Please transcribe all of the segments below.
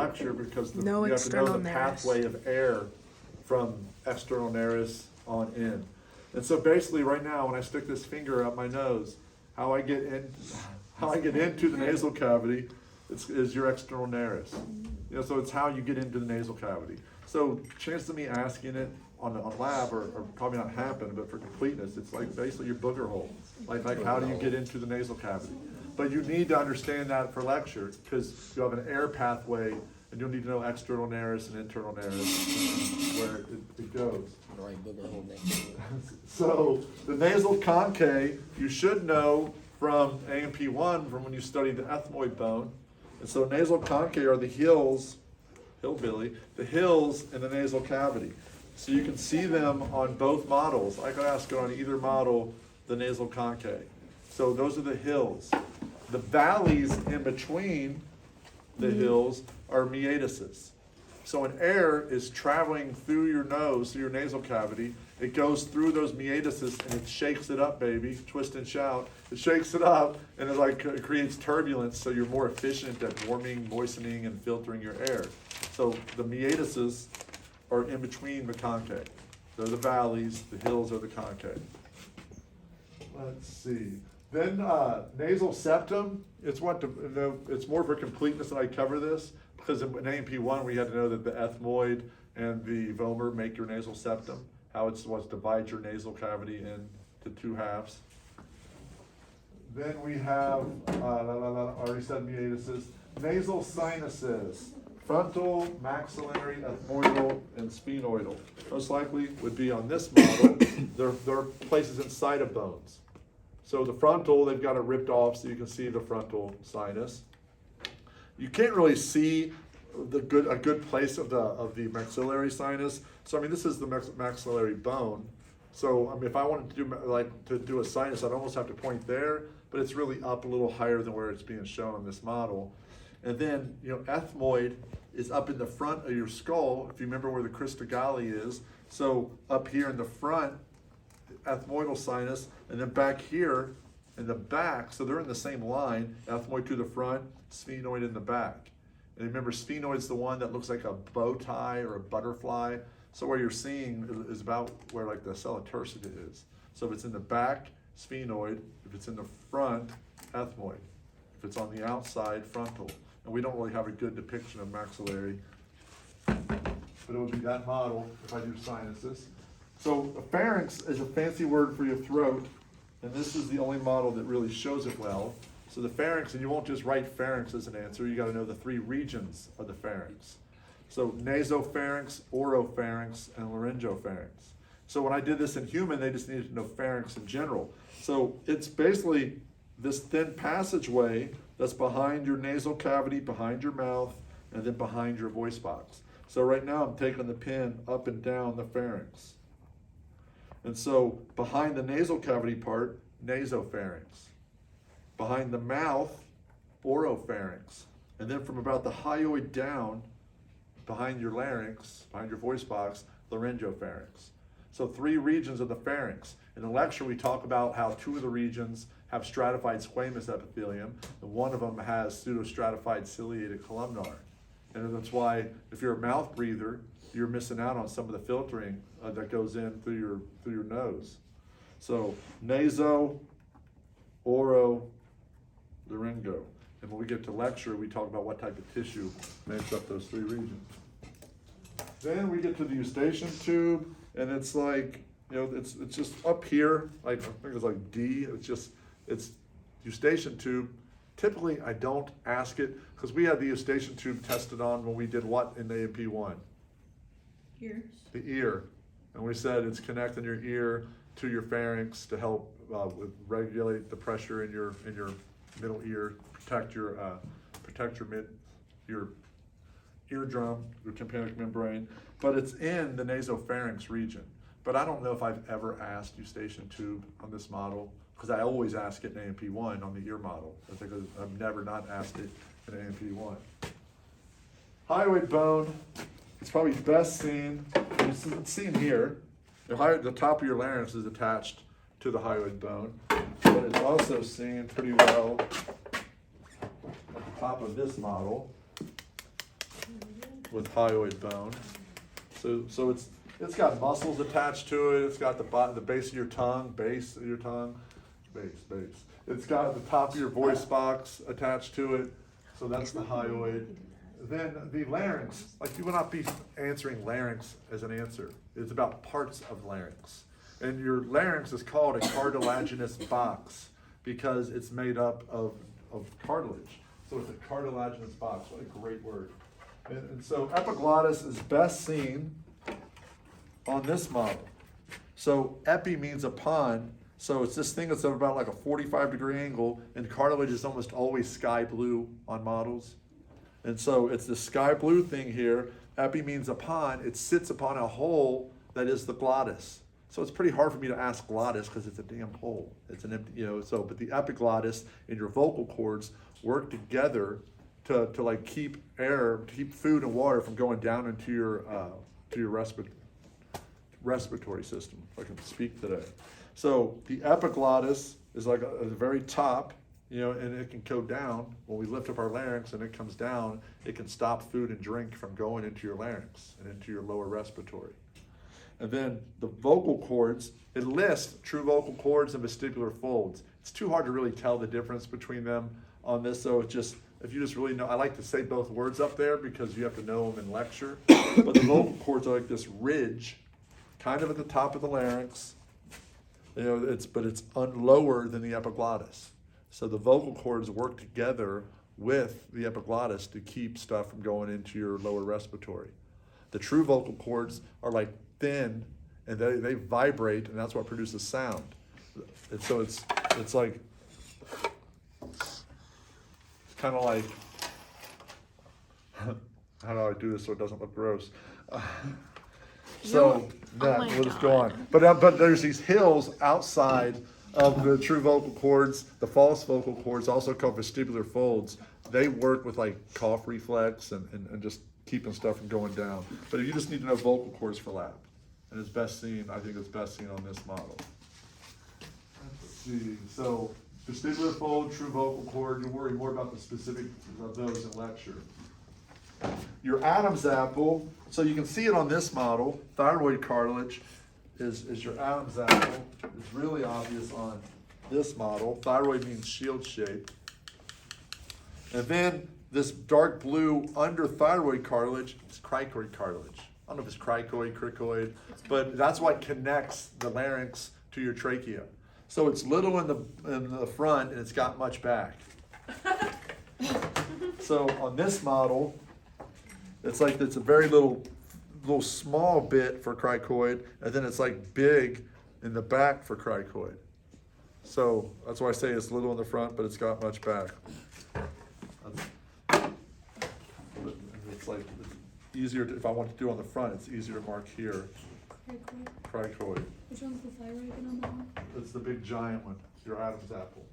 lecture because No you have to know external the nares. pathway of air from external nares on in. And so basically right now when I stick this finger up my nose, how I get into the nasal cavity is your external nares. So it's how you get into the nasal cavity. So chances of me asking it on lab are probably not happen, but for completeness, it's like basically your booger hole. Like how do you get into the nasal cavity? But you need to understand that for lecture because you have an air pathway and you'll need to know external nares and internal nares where it goes. So the nasal concave, you should know from A&P1 from when you studied the ethmoid bone. And so nasal concave are the hills the hills in the nasal cavity. So you can see them on both models. I could ask it on either model, the nasal concave. So those are the hills. The valleys in between the hills are meatuses. So when air is traveling through your nose, through your nasal cavity, it goes through those meatuses and it shakes it up, baby. Twist and shout. It shakes it up and it creates turbulence so you're more efficient at warming, moistening, and filtering your air. So the meatuses are in between the concave. They're the valleys, the hills are the concave. Let's see. Then nasal septum, it's more for completeness that I cover this, because in A&P1 we had to know that the ethmoid and the vomer make your nasal septum, how it's what divides your nasal cavity into two halves. Then we have, already said meatuses, nasal sinuses, frontal, maxillary, ethmoidal, and sphenoidal. Most likely would be on this model. They're places inside of bones. So the frontal, they've got it ripped off so you can see the frontal sinus. You can't really see a good place of the maxillary sinus. So I mean, this is the maxillary bone. So I mean, if I wanted to do a sinus, I'd almost have to point there, but it's really up a little higher than where it's being shown on this model. And then ethmoid is up in the front of your skull. If you remember where the crista galli is, so up here in the front, ethmoidal sinus, and then back here in the back, so they're in the same line, ethmoid to the front, sphenoid in the back. And remember, sphenoid's the one that looks like a bow tie or a butterfly. So where you're seeing is about where like the sella tursida is. So if it's in the back, sphenoid. If it's in the front, ethmoid. If it's on the outside, frontal. And we don't really have a good depiction of maxillary, but it would be that model if I do sinuses. So a pharynx is a fancy word for your throat, and this is the only model that really shows it well. So the pharynx, and you won't just write pharynx as an answer, you gotta know the three regions of the pharynx. So nasopharynx, oropharynx, and laryngopharynx. So when I did this in human, they just needed to know pharynx in general. So it's basically this thin passageway that's behind your nasal cavity, behind your mouth, and then behind your voice box. So right now I'm taking the pen up and down the pharynx. And so behind the nasal cavity part, nasopharynx. Behind the mouth, oropharynx. And then from about the hyoid down, behind your larynx, behind your voice box, laryngopharynx. So three regions of the pharynx. In the lecture, we talk about how two of the regions have stratified squamous epithelium, and one of them has pseudostratified ciliated columnar. And that's why if you're a mouth breather, you're missing out on some of the filtering that goes in through your nose. So naso, oro, laryngo. And when we get to lecture, we talk about what type of tissue makes up those three regions. Then we get to the eustachian tube, and it's like, it's just up here, like I think it's like D. It's eustachian tube. Typically, I don't ask it because we had the eustachian tube tested on when we did what in A&P1? Ears. The ear, and we said it's connecting your ear to your pharynx to help regulate the pressure in your middle ear, protect your eardrum, your tympanic membrane. But it's in the nasopharynx region. But I don't know if I've ever asked eustachian tube on this model, because I always ask it in A&P1 on the ear model. I think I've never not asked it in A&P1. Hyoid bone, it's probably best seen, it's seen here. The top of your larynx is attached to the hyoid bone, but it's also seen pretty well at the top of this model. with hyoid bone. So it's got muscles attached to it. It's got the base of your tongue, base. It's got the top of your voice box attached to it. So that's the hyoid. Then the larynx, like you will not be answering larynx as an answer. It's about parts of larynx. And your larynx is called a cartilaginous box because it's made up of cartilage. So it's a cartilaginous box. What a great word. And so epiglottis is best seen on this model. So epi means upon. So it's this thing that's at about like a 45-degree angle, and cartilage is almost always sky blue on models. And so it's the sky blue thing here. Epi means upon. It sits upon a hole that is the glottis. So it's pretty hard for me to ask glottis because it's a damn hole. It's an empty, but the epiglottis and your vocal cords work together to like keep food and water from going down into your respiratory system, if I can speak today. So the epiglottis is like at the very top, and it can go down. When we lift up our larynx and it comes down, it can stop food and drink from going into your larynx and into your lower respiratory. And then the vocal cords, it lists true vocal cords and vestibular folds. It's too hard to really tell the difference between them on this, so it's just, if you just really know, I like to say both words up there because you have to know them in lecture. But the vocal cords are like this ridge, kind of at the top of the larynx. It's lower than the epiglottis. So the vocal cords work together with the epiglottis to keep stuff from going into your lower respiratory. The true vocal cords are like thin, and they vibrate, and that's what produces sound. And so it's like, it's kind of like, how do I do this so it doesn't look gross? We'll just go on. But there's these hills outside of the true vocal cords. The false vocal cords, also called vestibular folds, they work with like cough reflex and just keeping stuff from going down. But if you just need to know vocal cords for lab, and it's best seen, I think it's best seen on this model. Let's see. So vestibular fold, true vocal cord, you worry more about the specifics of those in lecture. Your Adam's apple, so you can see it on this model. Thyroid cartilage is your Adam's apple. It's really obvious on this model. Thyroid means shield shape. And then this dark blue under thyroid cartilage is cricoid cartilage. I don't know if it's cricoid, but that's what connects the larynx to your trachea. So it's little in the front and it's got much back. So on this model, it's a very little small bit for cricoid, and then it's like big in the back for cricoid. So that's why I say it's little in the front, but it's got much back. It's like it's easier if I want to do on the front, it's easier to mark here. Cricoid. Which one's the thyroid again on that one? It's the big giant one, your Adam's apple.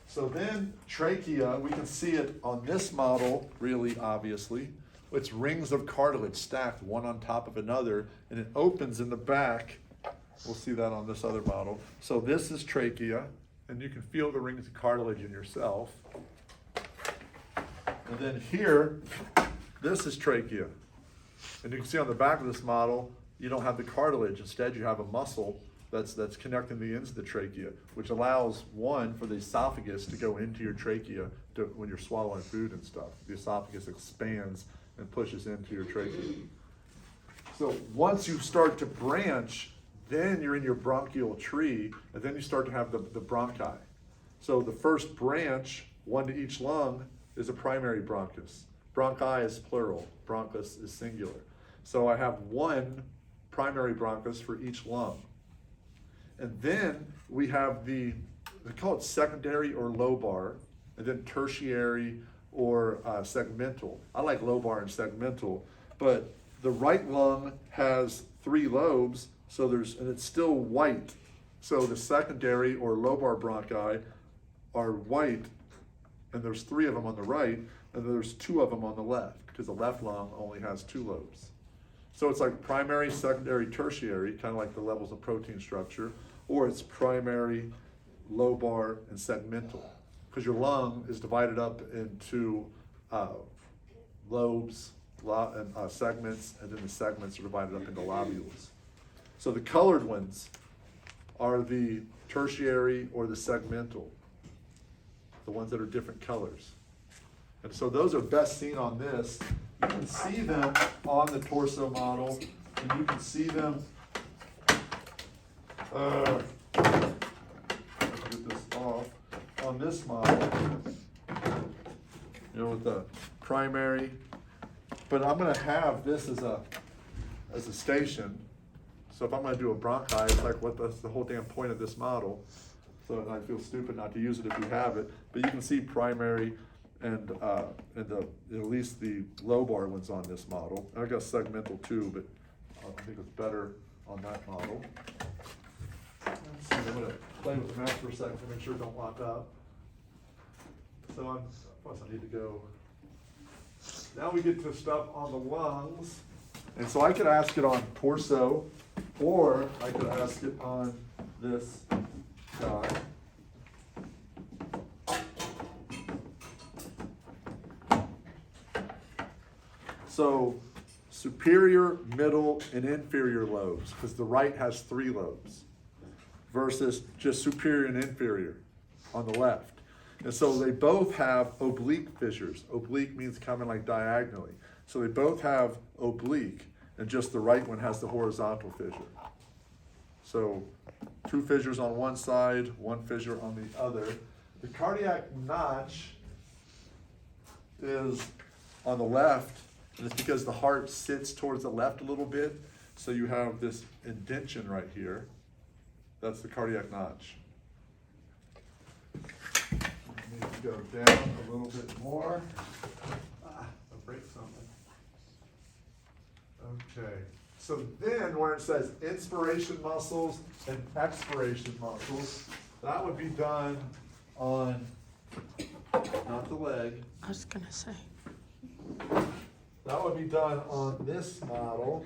So then trachea, we can see it on this model really obviously. It's rings of cartilage stacked one on top of another, and it opens in the back. We'll see that on this other model. So this is trachea, and you can feel the rings of cartilage in yourself. And then here, this is trachea. And you can see on the back of this model, you don't have the cartilage. Instead, you have a muscle that's connecting the ends of the trachea, which allows, one, for the esophagus to go into your trachea when you're swallowing food and stuff. The esophagus expands and pushes into your trachea. So once you start to branch, then you're in your bronchial tree, and then you start to have the bronchi. So the first branch, one to each lung, is a primary bronchus. Bronchi is plural, bronchus is singular. So I have one primary bronchus for each lung. And then we have they call it secondary or lobar, and then tertiary or segmental. I like lobar and segmental, but the right lung has 3 lobes, and it's still white. So the secondary or lobar bronchi are white, and there's 3 of them on the right, and there's 2 of them on the left, because the left lung only has 2 lobes. So it's like primary, secondary, tertiary, kind of like the levels of protein structure, or it's primary, lobar, and segmental, because your lung is divided up into lobes segments, and then the segments are divided up into lobules. So the colored ones are the tertiary or the segmental, the ones that are different colors. And so those are best seen on this. You can see them on the torso model, and you can see them, get this off, on this model, you know, with the primary. But I'm gonna have this as a station. So if I'm gonna do a bronchi, it's like that's the whole damn point of this model. So I feel stupid not to use it if you have it. But you can see primary and at least the lobar ones on this model. I got segmental too, but I think it's better on that model. Let's see, I'm gonna play with the mouse for a second to make sure it don't lock up. So plus I need to go. Now we get to stuff on the lungs. And so I could ask it on torso, or I could ask it on this guy. So superior, middle, and inferior lobes, because the right has 3 lobes, versus just superior and inferior on the left. And so they both have oblique fissures. Oblique means coming like diagonally. So they both have oblique, and just the right one has the horizontal fissure. So 2 fissures on one side, 1 fissure on the other. The cardiac notch is on the left, and it's because the heart sits towards the left a little bit. So you have this indention right here. That's the cardiac notch. Need to go down a little bit more. I'll break something. Okay, so then where it says inspiration muscles and expiration muscles, that would be done on, not the leg. I was gonna say. That would be done on this model.